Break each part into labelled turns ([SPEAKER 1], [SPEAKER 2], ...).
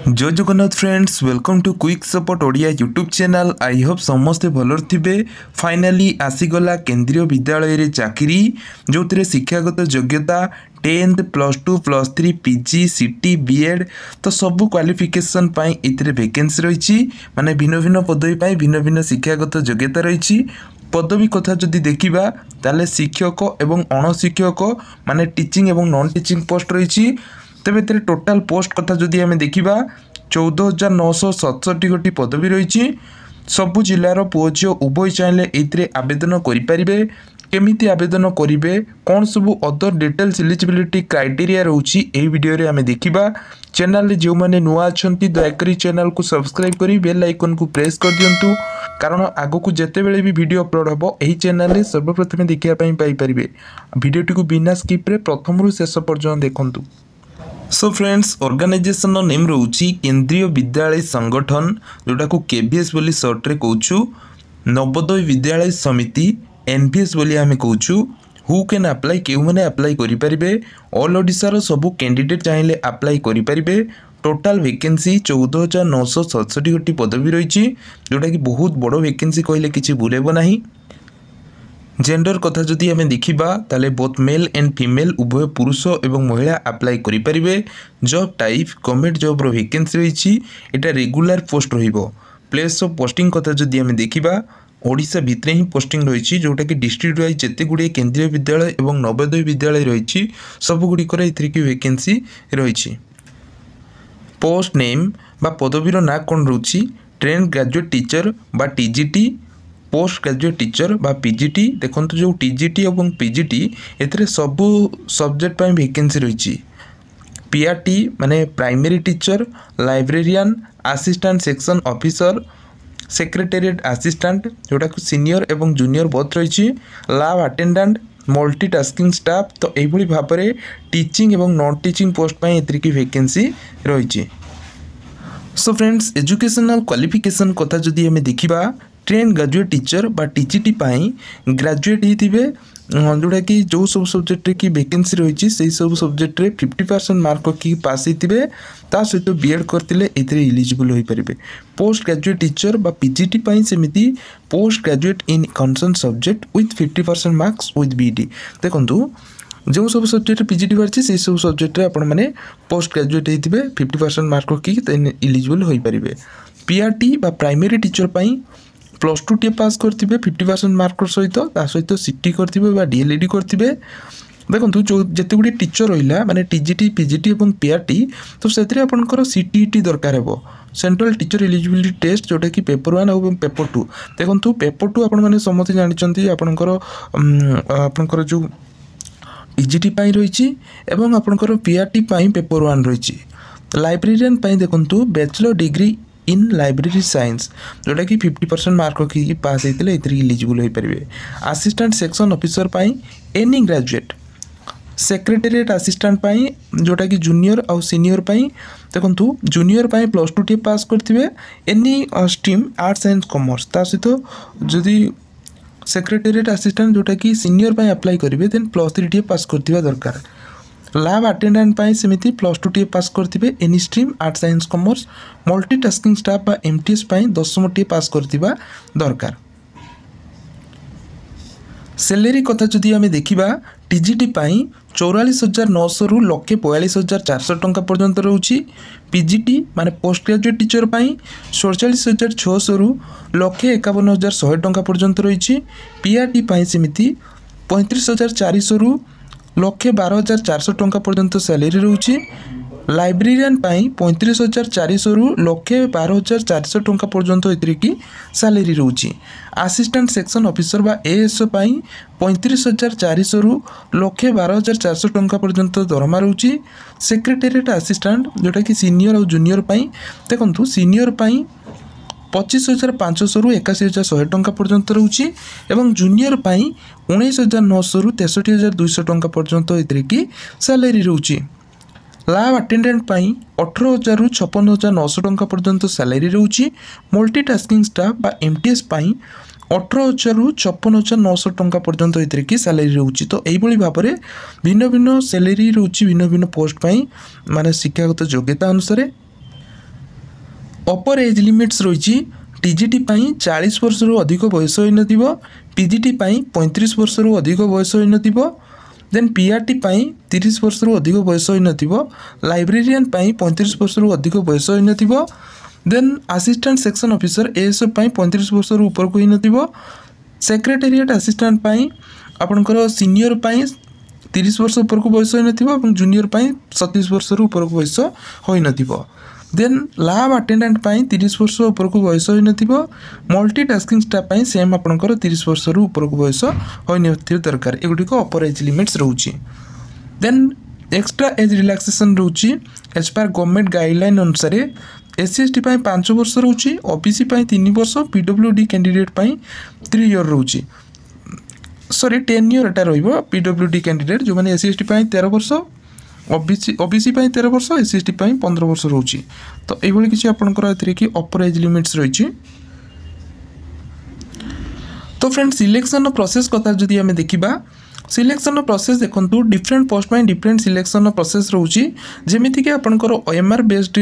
[SPEAKER 1] जय Jagannath friends, welcome to quick support Odia YouTube channel. I hope समस्ते भलर थे। फाइनाली आसीगला केंद्रीय विद्यालय रे चाकरी जो शिक्षागत योग्यता 10th +2 +3 पीजी सीटी बीएड तो सबू क्वालिफिकेशन ये वैकेंसी रही माने भिन्न भिन्न पदवी भिन्न भिन्न शिक्षागत योग्यता रही। पदवी कथा जदि देखा ताले शिक्षक एवं अणशिक्षक माने टीचिंग एवं नॉन टीचिंग पोस्ट रही। तेरे टोटाल पोस्ट कथा जदि आम देखा 14,967 गोटी पदवी रही। सबु जिलार पुओ झील उभय चाहिए ये आवेदन करें। केमिति आवेदन करेंगे कौन सब अदर डिटेल्स एलिजिबिलिटी क्राइटेरिया रोची यही वीडियो आम देखा। चैनल जो मैंने नुआ अच्छा दयाकोरी चैनल को सब्सक्राइब कर बेल आइकन को प्रेस कर दिंतु, कारण आग को जिते बड़े भी वीडियो अपलोड हम यही चैनल सर्वप्रथम देखापी पाइपर। वीडियोटी को बिना स्किप्रे प्रथम रु शेष पर्यटन देखूँ। सो फ्रेंड्स, ऑर्गेनाइजेशन नेम रोची केंद्रीय विद्यालय संगठन जोटा को केवीएस बोली सर्ट रे कहूँ। नवोदय विद्यालय समिति एनवीएस बोली आम कहूँ। हु कैन अप्लाई क्यों मैंने अप्लाई करें। ऑल ओडिशार सबू कैंडिडेट चाहिए अप्लाई करें। टोटाल वैकेंसी 14,967 गोटी पदवी रही, जोटा कि बहुत बड़ वैकेंसी कहले किसी बुलेब ना। जेंडर कथा जदि आम देखा ताले बोथ मेल एंड फीमेल उभय पुरुष एवं महिला अप्लाई करें। जॉब टाइप गवर्नमेंट जॉब रो वैकेंसी रही। यहाँ रेगुलर पोस्ट रहिबो। प्लेस ऑफ पोस्टिंग कथा जदि आम देखा ओडिशा भितर ही पोस्टिंग रही, जोटा कि डिस्ट्रिक्ट वाइज जिते गुड़े केंद्रीय विद्यालय एवं नवोदय विद्यालय रही सबुगुड़िकर एथरिक वैकेंसी रही। पोस्ट नेम बा पदवीर ना कौन रोची ट्रेन ग्रेजुएट टीचर बा टीजीटी, पोस्ट ग्रेजुएट टीचर बा पीजीटी। देखो जो टीजीटी और पीजीटी एथिरे सबू सब्जेक्ट वैकेंसी रही। पीआरटी माने primary teacher, librarian, assistant section officer, secretariat assistant जोटा को सीनियर एवं जूनियर बोथ रही। लैब अटेंडेंट, मल्टीटास्किंग स्टाफ तो यही भाव में टीचिंग एवं नॉन टीचिंग पोस्ट एथरिक वैकेंसी रही। सो फ्रेंड्स, एजुकेशनल क्वालिफिकेशन कथा जदि आम देखा ट्रेन ग्रेजुएट टीचर बा टीजीटी ग्रेजुएट ही जोटा कि जो सब सब्जेक्ट की वैकेंसी रही से सब सब्जेक्ट 50% मार्क रखी पास होते सहित बीएड करते इलिजिबल हो पारे। पोस्ट ग्रेजुएट टीचर बा पीजीटी सेमती post graduate in concern subject with 50% marks with BEd. देखो जो सब सब्जेक्ट पीजीटी बाहरी से सब सब्जेक्ट आपने पोस्ट ग्रेजुएट होते 50% मार्क रखी इलिजिबल हो पारे। पीआरटी बा प्राइमरी टीचर +2 टी पास करते 50% मार्क सहित सीटी करते डीएलईडी करते। देखो जो जिते गुड़ी टीचर रहा माने टीजीटी पीजीटी और पीआरटी तो से आपंकर सीटीईटी दरकार हो सेंट्रल टीचर एलिजिबिलिटी टेस्ट जोटा कि पेपर 1 और पेपर 2। देखो पेपर 2 आपने समझते जानते आपंकर जो टीजीटी रही एवं आपंकर पीआरटी पेपर 1 रही। लाइब्रेरियन देखो bachelor degree in library science जोटा कि 50% मार्क रखी पास होते इलिजिबल हो पारे। Assistant section officer any graduate, secretariat assistant जोटा कि जूनियर और सीनियर देखो जूनियर +2 टी पास करते any stream arts and commerce सहित जदि सेक्रेटेरिएट असिस्टेंट जोटा कि सीनियर अप्लाई करेंगे देन +3 टी पास करथिबा दरकार। लैब अटेंडेंट सेमती +2 टी पास करथिबे any stream arts science commerce. Multitasking staff बा एमटीएस 10 टी पास करथिबा दरकार। सैलरी कथा जदि आम देखा टीजीटी 44,900 रु 1,42,400 टंका पर्यंत रोची। पीजीटी माने पोस्ट ग्रेजुएट टीचर 47,600 रु 1,51,100 टंका पर्यंत रही। पीआरटी सेमती 35,400 रु 1,12,400 टंका पर्यंत सैलरी रोची। लाइब्रेरियन 35,400 रु 1,12,400 टंका पर्यंत एथरिक सैलरी रोची। असिस्टेंट सेक्शन ऑफिसर बा एएसओ 35,400 रु 1,12,400 टंका पर्यंत दरमा रोची। सेक्रेटेरिएट असिस्टेंट जोटा कि सीनियर और जूनियर देखो सीनियर 25,500 रु 81,100 टंका पर्यंत रोची एवं जूनियर 19,900 रु 63,200 टंका पर्यंत एथरिक सैलरी रोची। लैब अटेंडेंट 18,000 रु 56,900 टंका पर्यंत सैलरी रोची। मल्टीटास्किंग स्टाफ बा एमटीएस 18,000 रु 56,900 टंका पर्यंत एथरिक सैलरी रोची। तो यही भाव में भिन्न भिन्न सैलरी रोची भिन्न भिन्न पोस्ट माने शिक्षागत योग्यता अनुसार अपर एज लिमिट्स रही टीजीटी 40 वर्ष रु अधिक बयस होई नथिबो, पीजीटी 35 वर्ष रु अधिक बयस होई नथिबो, देन पीआरटी 30 वर्ष रु अधिक बयस होई नथिबो, लाइब्रेरियन 35 वर्ष रु अधिक बयस होई नथिबो, then assistant section officer ASO 35 वर्ष रु ऊपर को होई नथिबो, सेक्रेटेरिएट असिस्टेंट आपनकर सीनियर 30 वर्ष ऊपर को बयस होई नथिबो और जूनियर 37 वर्ष रु ऊपर को बयस होई नथिबो, देन लैब अटेंडेंट 30 वर्ष ऊपर को बयस होई नथिबो, मल्टीटास्किंग स्टाफ सेम आपनकर 30 वर्ष रु ऊपर को बयस होई नथिबो दरकार। एगुडी को अपर एज लिमिट्स रहउची। देन एक्स्ट्रा एज रिलैक्सेशन रहउची एज पर गवर्नमेंट गाइडलाइन अनुसार एससी एसटी 5 वर्ष रहउची, ओबीसी 3 वर्ष, पीडब्ल्यूडी कैंडिडेट 3 ईयर रहउची, सॉरी 10 ईयर एटा रहइबो। पीडब्ल्यूडी कैंडिडेट जो माने एससी एसटी 13 वर्ष, ओबीसी 13 वर्ष, एससी एसटी 15 वर्ष रहउची। तो एइ भली किछि आपनकर एतरे कि अपर एज लिमिट्स रहिछि। तो फ्रेंड सिलेक्शन प्रोसेस कथा जदि हमें देखिबा, सिलेक्शन प्रोसेस देखंतु डिफरेंट पोस्ट पाई डिफरेंट सिलेक्शन प्रोसेस रहउची, जेमिति कि आपनकर ओएमआर बेस्ड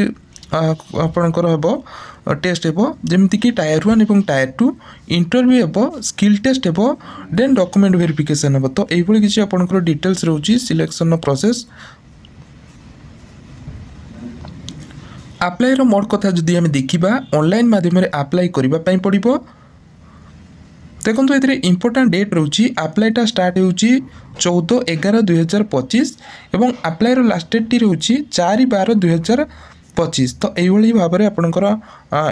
[SPEAKER 1] आपनकर हेबो टेस्ट हेबो, जेमिति कि टायर 1 एवं टायर 2 इंटरव्यू हेबो, स्किल टेस्ट हेबो, देन डॉक्यूमेंट वेरिफिकेशन हेबो। तो एइ भली किछि आपनकर डिटेल्स रहउची सिलेक्शन प्रोसेस। अप्लाई मोड कथा जदि हमें देखिबा, ऑनलाइन माध्यम रे अप्लाई करबा पई पड़िबो। देखो ये इंपोर्टां डेट रोची अप्लाईटा स्टार्ट होची 14/11/2025 एवं अप्लाईर लास्ट डेट टी रोची 4/12/2025। तो यही भाव में आपंकर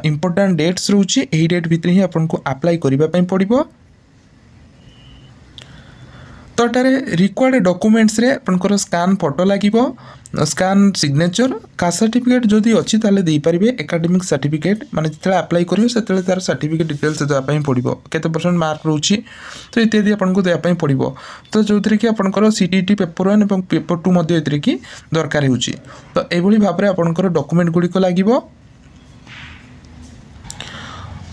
[SPEAKER 1] इंपोर्टां डेट्स रोची, यही डेट भितर ही आपको अप्लाई करने पड़ो। तो ये रिक्वायर्ड डॉक्यूमेंट्स रे आपंकर स्कान फोटो लगे, स्कान सिग्नेचर, कास्ट सर्टिफिकेट जदि अच्छी दे पारे, एकाडेमिक सर्टिफिकेट माने जिते अप्लाई करेंगे से तार सर्टिफिकेट डिटेल्स देवाई पड़ो, केते परसेंट मार्क रोची तो इत्यादि आपको देवाई पड़ो। तो जो थी कि आपंकर सीटीटी पेपर 1 और पेपर 2 की दरकार हो। तो यही भाव में आपंकर डॉक्यूमेंट गुड़िक लगे।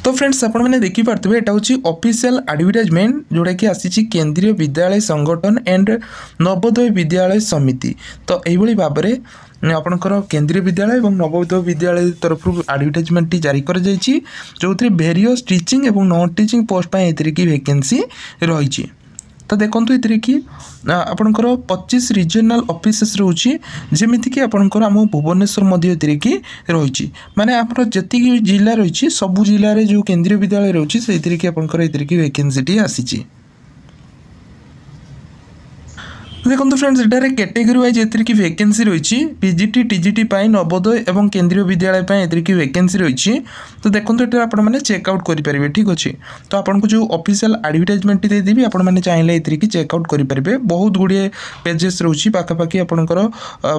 [SPEAKER 1] तो फ्रेंड्स आपण मैंने देखिपे यहाँ हूँ ऑफिशियल एडवर्टाइजमेंट जोड़ा कि आसी केंद्रीय विद्यालय संगठन एंड नवोदय विद्यालय समिति। तो यही भाव में आपंकर केंद्रीय विद्यालय और नवोदय विद्यालय तरफ एडवर्टाइजमेंट जारी कर जो वेरियस टीचिंग और नॉन टीचिंग पोस्ट की वैकेंसी रही। तो देखो ये कि आपंकर 25 रिजनल ऑफिसेस रोची, जेमिति कि आपंकर आम भुवनेश्वर मध्य कि रही माने आमर जी जिला रही सबू जिले में जो केंद्रीय विद्यालय रोची से कि आपंकर की वैकेंसी आसी। देखो फ्रेंड्स ये कैटेगरी वाइज एथि की वैकेंसी रही पीजीटी टीजीटी नवोदय और केंद्रीय विद्यालय एथि की वैकेंसी रही। तो देखो ये आपने चेकआउट करेंगे, ठीक अच्छे। तो आपको जो ऑफिशियल एडवर्टाइजमेंट देदेवी आपने चाहिए ये कि चेकआउट करेंगे। बहुत गुड़े पेजेस रही पाखापाखि आपंकर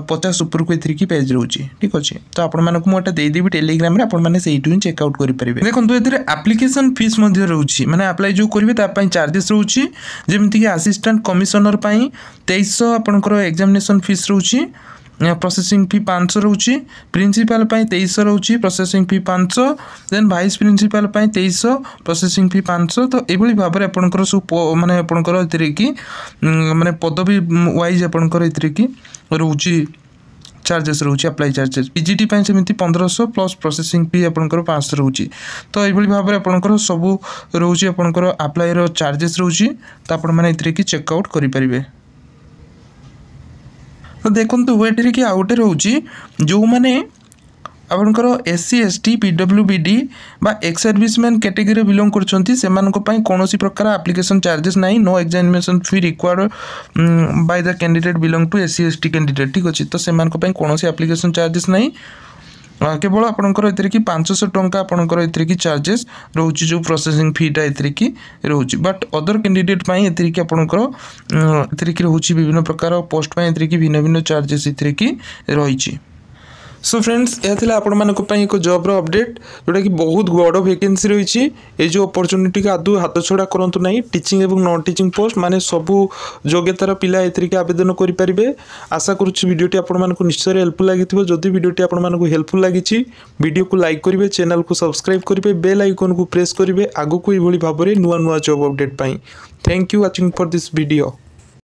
[SPEAKER 1] 50 ऊपर को एथि की पेज रही, ठीक अच्छे। तो आपको देदेवी टेलीग्राम में आपने से ही चेकआउट करेंगे। देखो ये एप्लिकेशन फीस रही मैंने अप्लाई जो करेंगे चार्जेस रही, जमीक असिस्टेंट कमिशनर 2300 आपंकर एग्जामिनेशन फीस रही, प्रोसेसिंग फी 500 रही, प्रिंसिपल 2300 रही, processing fee 500, then vice principal 2300, processing fee 500। तो यही भाव में आपंकर सब माने आपंकर कि माने पदवी वाइज आपंकर कि रोची चार्जेस रोची अप्लाई चार्जेस। पीजीटी सेमती 1500 प्लस प्रोसेसिंग फी आपंकर 500 रोची। तो यही भाव में आपंकर सब रोची आपंकर अप्लाई चार्जेस रोची। तो आपने कि चेकआउट करेंगे। तो देखो ये कि आउटे रोची जो मैंने आपंकर एससी एसटी पीडब्ल्यूबीडी बा एक्स सर्विसमैन कैटेगरी बिलोंग कर कौन प्रकार एप्लिकेशन चार्जेस ना, no examination fee required by the candidate belong to SC ST candidate, ठीक अच्छे। तो से कौन एप्लिकेशन चार्जेस ना, केवल आपंकर ये कि 500 टंका आपंकर ये कि चार्जेस रोची जो प्रोसेसिंग फीटा ये कि रोची। बट अदर कैंडिडेट ये कि आपंकर ये रोची विभिन्न प्रकार पोस्ट ये कि भिन्न भिन्न चार्जेस ये कि रही। सो फ्रेंड्स यह आपण एक जॉब अपडेट जोटा कि बहुत बड़ वैकेंसी रही। ये जो अपॉर्चुनिटी का आदू हाथ छड़ा करूँ ना, टीचिंग और नॉन टीचिंग पोस्ट माने सबू योग्यतार पिला एथि आवेदन करेंगे। आशा करुच्ची वीडियोटी आपको निश्चय हेल्पफुल लगी। जदि वीडियोटी आपको हेल्पफुल लगी वीडियो को लाइक करेंगे, चैनल को सब्सक्राइब करेंगे, बेल आइकन को प्रेस करेंगे आगू को भाव में नुआ नुआ job update pi. Thank you watching for this video.